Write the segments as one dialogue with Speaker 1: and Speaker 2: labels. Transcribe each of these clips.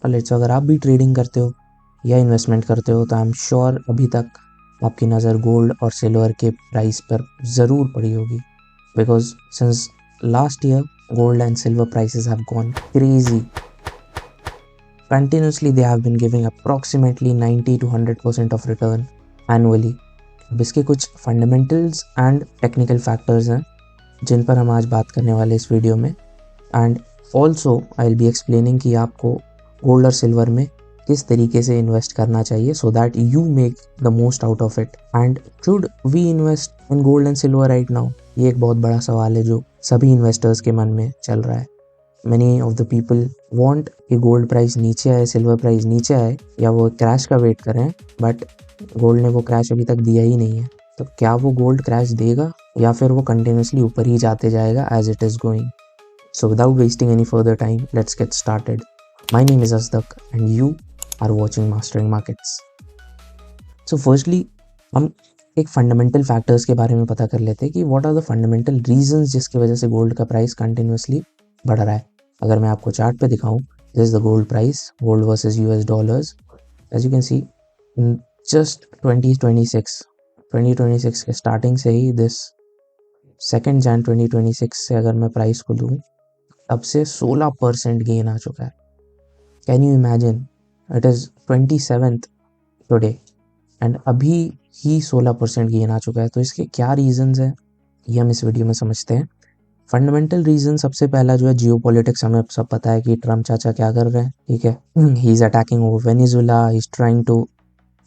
Speaker 1: Let's अगर आप भी ट्रेडिंग करते हो या इन्वेस्टमेंट करते हो तो आई एम श्योर अभी तक आपकी नज़र गोल्ड और सिल्वर के प्राइस पर ज़रूर पड़ी होगी, because since last year gold and silver prices have gone crazy. Continuously they have been giving approximately 90 to 100% of return annually. अब इसके कुछ फंडामेंटल्स एंड टेक्निकल फैक्टर्स हैं जिन पर हम आज बात करने वाले इस वीडियो में, and also I will be explaining कि आपको गोल्ड और सिल्वर में किस तरीके से इन्वेस्ट करना चाहिए so that you make the most out of it. And should we invest in gold and silver right now, ये एक बहुत बड़ा सवाल है जो सभी इन्वेस्टर्स के मन में चल रहा है। Many of the people want कि गोल्ड प्राइस नीचे आए, सिल्वर प्राइस नीचे आए, या वो क्रैश का वेट करें, बट गोल्ड ने वो क्रैश अभी तक दिया ही नहीं है। तो क्या वो गोल्ड क्रैश देगा या फिर वो कंटिन्यूसली ऊपर ही जाते जाएगा as it is going? So without wasting any further time, let's get started. My name is Asdak and you are watching Mastering Markets. So firstly, हम एक फंडामेंटल फैक्टर्स के बारे में पता कर लेते हैं कि what are the fundamental reasons जिसकी वजह से गोल्ड का प्राइस कंटिन्यूसली बढ़ रहा है। अगर मैं आपको चार्ट पे दिखाऊं, this is the gold price, gold versus US dollars. As you can see in just 2026 के स्टार्टिंग से ही, दिस 2 जन 2026 से अगर मैं प्राइस को लूँ, तब से 16% गेन आ चुका है। Can you imagine, it is 27th today and अभी ही 16% गेन आ चुका है। तो इसके क्या रीजंस हैं ये हम इस वीडियो में समझते हैं। फंडामेंटल रीजन सबसे पहला जो है जियो पॉलिटिक्स, हमें सब पता है कि ट्रम्प चाचा क्या कर रहे हैं, ठीक है। He is attacking over Venezuela, he is trying to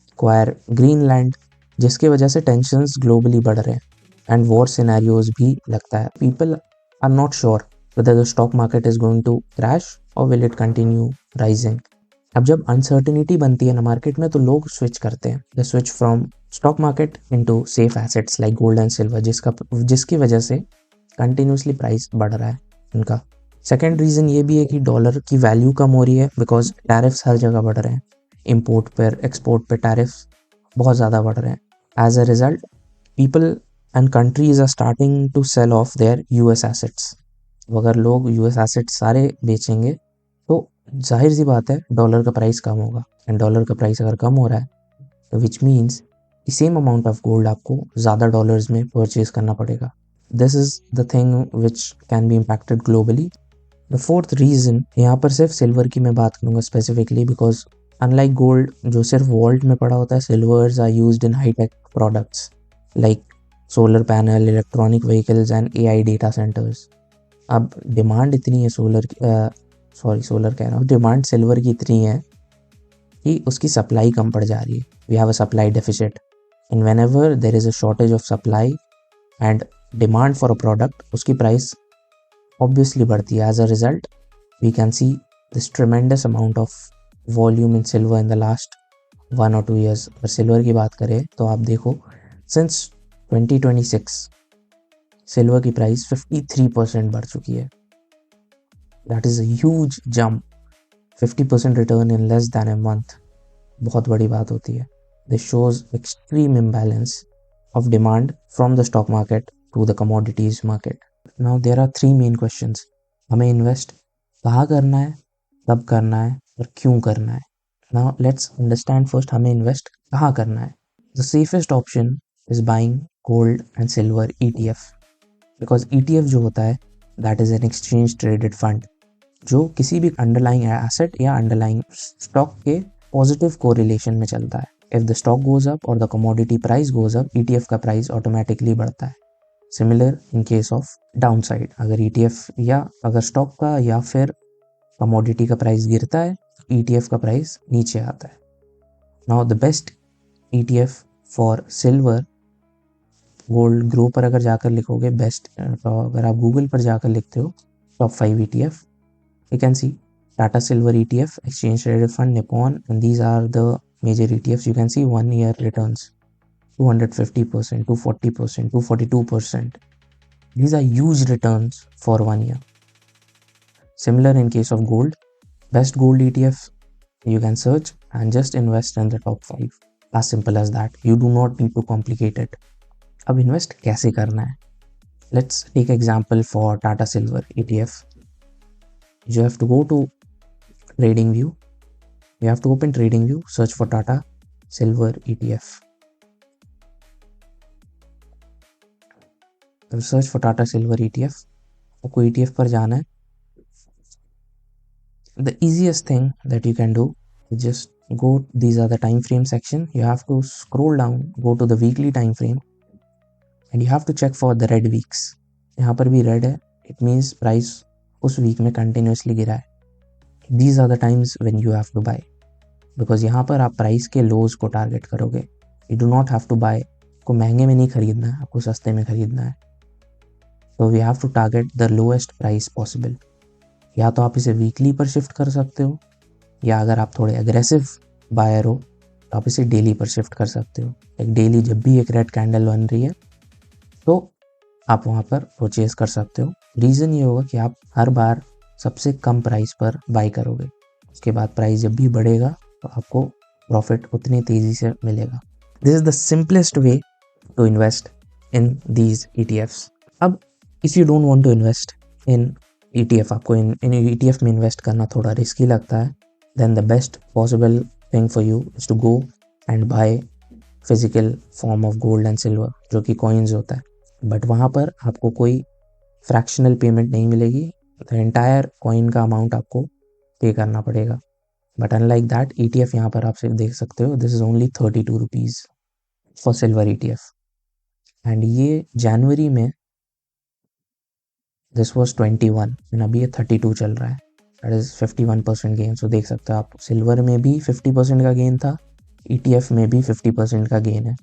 Speaker 1: acquire Greenland, जिसकी वजह से टेंशंस ग्लोबली बढ़ रहे हैं एंड वॉर सिनेरियोज भी लगता है। People are not sure whether the stock market is going to crash or will it continue rising. अब जब अनसर्टेनिटी बनती है ना मार्केट में, तो लोग स्विच करते हैं, they switch from stock market into safe assets like gold and silver, जिसकी वजह से कंटिन्यूसली प्राइस बढ़ रहा है उनका। सेकेंड रीज़न ये भी है कि डॉलर की वैल्यू कम हो रही है बिकॉज टैरिफ्स हर जगह बढ़ रहे हैं, इम्पोर्ट पर एक्सपोर्ट पर टैरिफ्स बहुत ज़्यादा बढ़ रहे हैं। As a result people and countries are starting to sell off their US assets. अगर लोग यूएस एसेट्स सारे बेचेंगे तो जाहिर सी बात है डॉलर का प्राइस कम होगा, एंड डॉलर का प्राइस अगर कम हो रहा है तो विच मीन्स कि सेम अमाउंट ऑफ गोल्ड आपको ज़्यादा डॉलर्स में परचेज करना पड़ेगा। This is the thing which can be impacted globally. The fourth reason, यहाँ पर सिर्फ सिल्वर की मैं बात करूँगा स्पेसिफिकली, बिकॉज अनलाइक गोल्ड जो सिर्फ वॉल्ट में पड़ा होता है, silvers are used in high tech products like solar panel, electronic vehicles and AI data centres. अब डिमांड इतनी है सोलर कह रहा हूँ, डिमांड सिल्वर की इतनी है कि उसकी सप्लाई कम पड़ जा रही है। We have a supply deficit, and whenever there is a shortage of supply and demand for a product, उसकी प्राइस ऑब्वियसली बढ़ती है। As a result we can see this tremendous amount of volume in silver in the last 1 or 2 years। अगर silver की बात करें तो आप देखो सिंस 2026 सिल्वर की प्राइस 53% बढ़ चुकी है। That is a huge jump. 50% return in less than a month बहुत बड़ी बात होती है। This shows extreme imbalance of demand from the stock market to the commodities market. Now there are 3 main questions. हमें invest कहाँ करना है, कब करना है और क्यों करना है। नाउ लेट्स अंडरस्टैंड फर्स्ट हमें इन्वेस्ट कहाँ करना है। The safest option is buying gold and silver ETF, because ETF जो होता है that is an exchange traded fund जो किसी भी अंडरलाइंग एसेट या अंडरलाइंग स्टॉक के पॉजिटिव कोरिलेशन में चलता है। If the stock goes up और the commodity price goes up, ETF का प्राइस ऑटोमेटिकली बढ़ता है। Similar in case of down side, अगर ETF या अगर स्टॉक का या फिर कमोडिटी का प्राइस गिरता है, ETF का प्राइस नीचे आता है। Now the best ETF for silver, gold grow पर अगर जाकर लिखोगे बेस्ट, अगर आप गूगल पर जाकर लिखते हो top 5 ETF, you can see Tata Silver ETF, Exchange Traded Fund, Nippon, and these are the major ETFs. You can see 1 year returns 250%, 240%, 242%. These are huge returns for 1 year. Similar in case of gold, best gold ETF you can search and just invest in the top 5. As simple as that. You do not need to complicate it. अब invest कैसे करना है? Let's take example for Tata Silver ETF. You have to go to TradingView You have to open TradingView, search for Tata Silver ETF. तो search for Tata silver ETF, आपको ETF पर जाना है. The easiest thing that you can do is just go, these are the time frame section. You have to scroll down, go to the weekly time frame and you have to check for the red weeks. यहाँ पर भी red है, it means price उस week में continuously गिरा है. These are the times when you have to buy, because यहाँ पर आप price के lows को target करोगे. You do not have to buy, आपको महंगे में नहीं खरीदना है, आपको सस्ते में खरीदना है. So we have to target the lowest price possible. या तो आप इसे वीकली पर शिफ्ट कर सकते हो, या अगर आप थोड़े एग्रेसिव बायर हो तो आप इसे डेली पर शिफ्ट कर सकते हो. एक डेली जब भी एक रेड कैंडल बन रही है तो आप वहाँ पर परचेज कर सकते हो. रीज़न ये होगा कि आप हर बार सबसे कम प्राइस पर बाई करोगे, उसके बाद प्राइस जब भी बढ़ेगा तो आपको प्रॉफिट उतनी तेज़ी से मिलेगा. This is the simplest way to invest in these ETFs. अब if you don't want to invest in ETF, आपको इन ETF में इन्वेस्ट करना थोड़ा रिस्की लगता है, then the best possible thing for you is to go and buy physical form of gold and silver, जो कि coins होता है. बट वहाँ पर आपको कोई फ्रैक्शनल पेमेंट नहीं मिलेगी, द एंटायर कॉइन का अमाउंट आपको पे करना पड़ेगा. बट अनलाइक दैट ETF यहाँ पर आप सिर्फ देख सकते हो, this is only 32 rupees for silver ETF. And ये जनवरी में दिस वॉज 21 एंड अभी ये 32 चल रहा है. That is 51% gain. सो देख सकते हो आप, सिल्वर में भी 50% का गेन था, ETF में भी 50% का गेन है.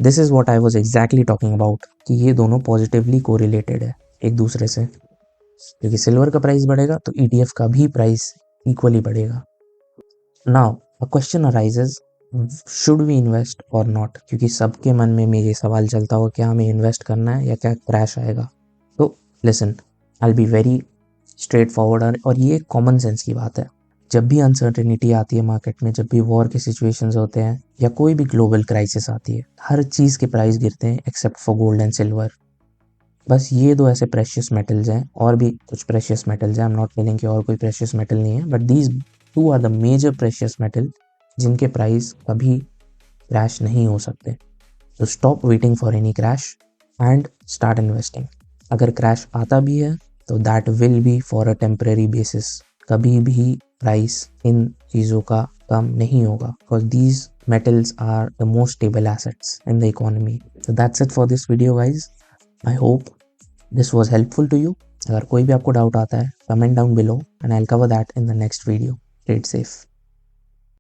Speaker 1: This is what I was exactly talking about, कि ये दोनों पॉजिटिवली कोरिलेटेड है एक दूसरे से, क्योंकि सिल्वर का प्राइस बढ़ेगा तो ETF का भी प्राइस इक्वली बढ़ेगा. Now a question arises, should we invest or not, क्योंकि सबके मन में ये सवाल चलता हो क्या हमें इन्वेस्ट करना है या क्या क्रैश आएगा. तो listen, I will be very straight forward, और ये कॉमन सेंस की बात है. जब भी अनसर्टेनिटी आती है मार्केट में, जब भी वॉर के सिचुएशंस होते हैं या कोई भी ग्लोबल क्राइसिस आती है, हर चीज़ के प्राइस गिरते हैं except for gold and silver. बस ये दो ऐसे प्रेशियस मेटल्स हैं, और भी कुछ प्रेशियस मेटल्स हैं, आई एम नॉट मीनिंग कि और कोई प्रेशियस मेटल नहीं है, but these two are the major precious metal जिनके प्राइस कभी क्रैश नहीं हो सकते. तो stop waiting for any crash and start investing. अगर क्रैश आता भी है तो that will be for a temporary basis. कभी भी प्राइस इन चीज़ों का कम नहीं होगा, because these metals are the most stable assets in the economy. So that's it for this video guys. I hope this was helpful to you. अगर कोई भी आपको डाउट आता है, comment down below and I'll cover that in the next video. Stay safe.